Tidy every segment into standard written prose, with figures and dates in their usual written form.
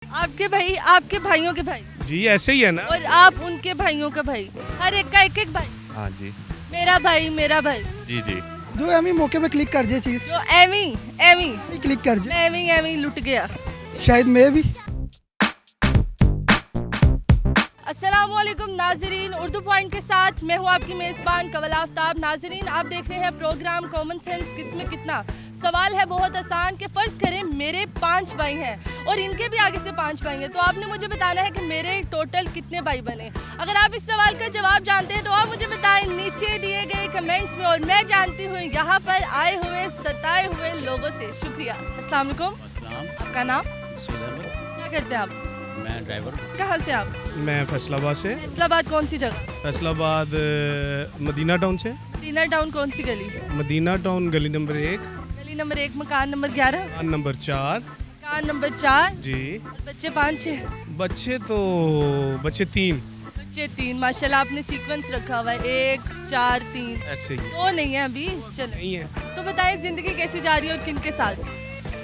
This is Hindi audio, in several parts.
आपके भाई आपके भाइयों के भाई जी ऐसे ही है ना। और आप उनके भाइयों का भाई, हर एक का एक एक भाई। हाँ जी। मेरा भाई जी जी। जो एमी मौके पे क्लिक कर जाए चीज जो एवी क्लिक कर जाए, एवी लुट गया। शायद मैं भी। अस्सलामुअलैकुम नाजरीन, उर्दू पॉइंट के साथ मैं हूँ आपकी मेज़बान कवल आफ्ताब। नाजरीन, आप देख रहे हैं प्रोग्राम कॉमन सेंस किसमें कितना। सवाल है बहुत आसान कि फ़र्ज़ करें मेरे 5 भाई हैं और इनके भी आगे से 5 भाई हैं, तो आपने मुझे बताना है कि मेरे टोटल कितने भाई बने। अगर आप इस सवाल का जवाब जानते हैं तो आप मुझे बताएं नीचे दिए गए कमेंट्स में, और मैं जानती हूँ यहाँ पर आए हुए सताए हुए लोगों से। शुक्रिया। अस्सलाम वालेकुम। आपका नाम? क्या करते हैं आप? मैं ड्राइवर। कहाँ से आप? मैं फैसलाबाद से। फैसलाबाद कौन सी जगह? फैसलाबाद मदीना टाउन से। मदीना टाउन कौन सी गली? मदीना टाउन गली नंबर 1, गली नंबर 1, मकान नंबर 11, मकान नंबर 4। मकान नंबर 4। जी। बच्चे 5-6? बच्चे 3 बच्चे 3। माशाल्लाह आपने सीक्वेंस रखा हुआ है 1 4 3। ऐसे ही वो नहीं है अभी, चलो। नहीं है। तो बताएं जिंदगी कैसी जा रही है और किन के साथ?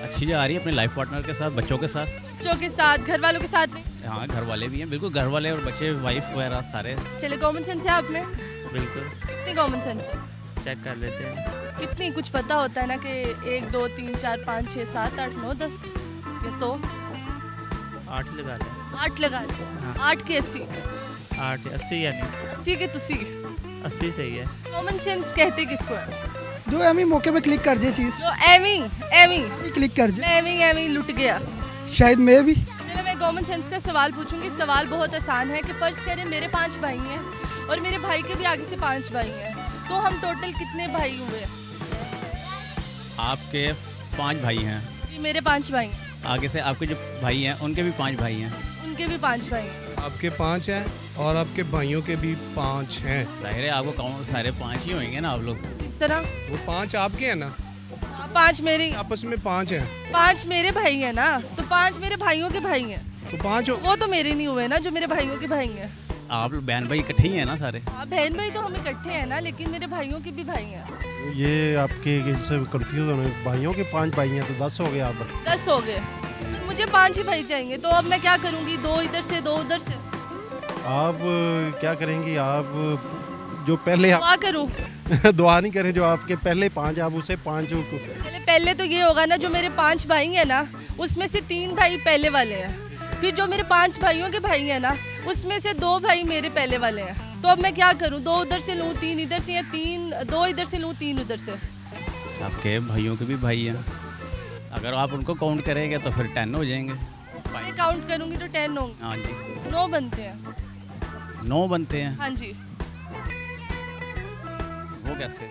अच्छी जा रही है, अपने लाइफ पार्टनर के साथ, बच्चों के साथ। बच्चों के साथ, घर वालों के साथ नहीं? हाँ, घर वाले भी हैं, बिल्कुल घर वाले और बच्चे, वाइफ वगैरह सारे। चले, कॉमन सेंस है आप में? बिल्कुल कितनी कॉमन सेंस है? चेक कर लेते हैं। कितनी? कुछ पता होता है ना कि 1 2 3 4 5 6 7 8 9 10 या 100? 8 लगा लें। 8 लगा लो। हाँ। 8 के 80? 8 80 यानी 80 के तुसी। 80 सही है। कॉमन सेंस कहते किसको है? जो एमी मौके पे क्लिक कर जाए चीज जो एवी क्लिक कर जाए, एवी लुट गया। शायद मैं भी। चलो, मैं कॉमन सेंस का सवाल पूछूंगी। सवाल बहुत आसान है कि फ़र्ज़ करें मेरे 5 भाई हैं और मेरे भाई के भी आगे से 5 भाई हैं, तो हम टोटल कितने भाई हुए? आपके 5 भाई हैं, जी, मेरे 5 भाई हैं, आगे से आपके जो भाई हैं उनके भी 5 भाई हैं। उनके भी 5 भाई हैं। आपके 5 हैं और आपके भाइयों के भी 5 हैं। जाहिर है आपको काउंट सारे 5 ही होंगे ना आप लोग। इस तरह वो 5 आपके हैं ना, 5 मेरे आपस में 5 हैं 5 मेरे भाई हैं ना, तो 5 मेरे भाइयों के भाई हैं। तो 5 हो। वो तो मेरे नहीं हुए ना, जो मेरे भाइयों के भाई हैं। आप लोग बहन भाई इकट्ठे ही हैं ना सारे। हाँ, बहन भाई तो हम इकट्ठे हैं ना, लेकिन मेरे भाइयों के भी भाई हैं। ये आपके इससे कंफ्यूज होने, भाइयों के 5 भाई हैं तो 10 हो गए आप। 10 हो गए, तो मुझे 5 ही भाई चाहिए, तो अब मैं क्या करूँगी? 2 इधर से 2 उधर से। आप क्या करेंगी? आप जो पहले आप दुआ करूँ? दुआ नहीं करें, जो आपके पहले 5 आप उसे 5 चले, पहले तो ये होगा ना, जो मेरे 5 भाई हैं ना, उसमें से 3 भाई पहले वाले हैं। फिर जो मेरे 5 भाइयों के भाई हैं ना, उसमें से 2 भाई मेरे पहले वाले हैं। तो अब मैं क्या करूं? 2 उधर से लूं, 3 इधर से, या 2 इधर से लूं, 3 उधर से। आपके भाइयों के भी भाई हैं, अगर आप उनको काउंट करेंगे तो फिर 10 हो जाएंगे। मैं काउंट करूंगी तो 10 होंगे। हाँ जी। 9 बनते हैं। 9 बनते हैं? हाँ जी। वो कैसे?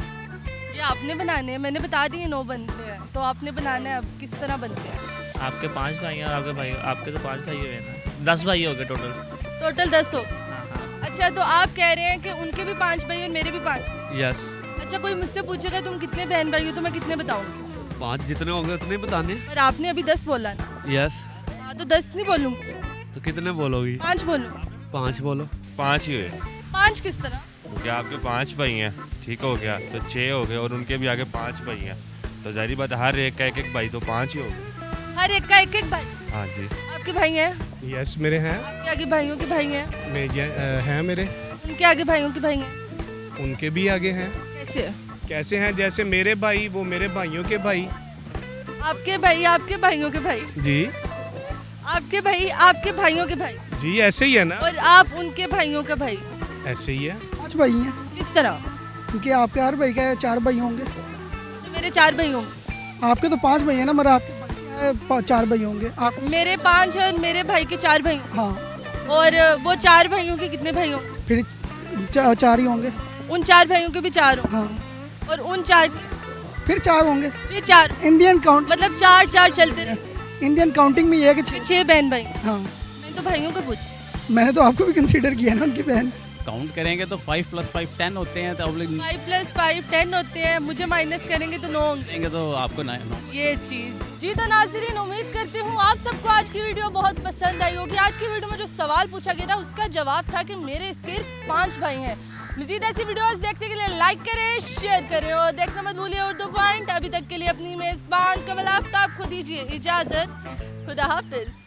ये आपने बनाने हैं, मैंने बता दिए 9 बनते हैं, तो आपने बनाना है अब किस तरह बनते हैं। आपके 5 भाई हैं और आपके तो 5 भाई हुए ना, 10 भाई हो गए टोटल। टोटल 10 हो। हाँ हाँ। अच्छा, तो आप कह रहे हैं कि उनके भी 5 भाई और मेरे भी 5? यस। अच्छा, कोई मुझसे पूछेगा तुम कितने बहन भाई हो, तो मैं कितने बताऊंगी? 5 जितने होंगे उतने ही बताने। पर आपने अभी 10 बोला ना। यस। हाँ, तो 10 नहीं बोलूँगी, तो कितने बोलोगी? 5 बोलूँ। 5 बोलो। 5 ही हुए 5 किस तरह? क्योंकि आपके 5 भाई हैं, ठीक हो गया, तो 6 हो गए और उनके भी आगे 5 भाई हैं, तो जाहिर बात है हर एक का एक भाई, तो 5 ही हो गए। हर एक का एक भाई? हाँ जी। आपके भाई हैं? यस मेरे हैं। आपके आगे भाइयों के भाई हैं? हैं मेरे। उनके आगे भाइयों के भाई हैं? उनके भी आगे हैं। कैसे? कैसे हैं? जैसे मेरे भाई वो मेरे भाइयों के भाई। आपके भाई आपके भाइयों के भाई? जी। आपके भाई आपके भाइयों के भाई? जी ऐसे ही है ना। और आप उनके भाइयों का भाई? ऐसे ही है। 5 भाई हैं, किस तरह? क्योंकि आपके हर भाई का 4 भाई होंगे। अच्छा, मेरे 4 भाई होंगे। आपके तो 5 भाई हैं ना, मगर आपके 4 भाई होंगे आप। मेरे 5 और मेरे भाई के 4 भाई होंगे। हाँ, और वो 4 भाइयों के कितने भाई होंगे? फिर 4 ही होंगे। उन 4 भाइयों के भी 4 होंगे। हाँ, और उन 4 फिर 4 होंगे। ये 4, इंडियन काउंट, मतलब 4 4 चलते रहे। इंडियन काउंटिंग में ये है कि 6 बहन भाई। हाँ, मैंने तो भाइयों का पूछा। मैंने तो आपको भी कंसीडर किया ना, उनकी बहन। काउंट करेंगे तो 5 + 5 10 होते हैं, तो आप लोग 5 + 5 10 होते हैं, मुझे माइनस करेंगे तो 9 होंगे। करेंगे तो आपको 9। ये चीज़। जी, तो नाज़रीन, उम्मीद करती हूँ आप सबको आज की वीडियो बहुत पसंद आई होगी। आज की वीडियो में जो सवाल पूछा गया था उसका जवाब था कि मेरे सिर्फ 5 भाई हैं। मज़ीद ऐसी वीडियोस देखने के लिए लाइक करें, शेयर करें और देखना मत भूलिए उर्दू पॉइंट। अभी तक के लिए अपनी मेज़बान कवल आफ्ताब को दीजिए इजाज़त। खुदा हाफिज़।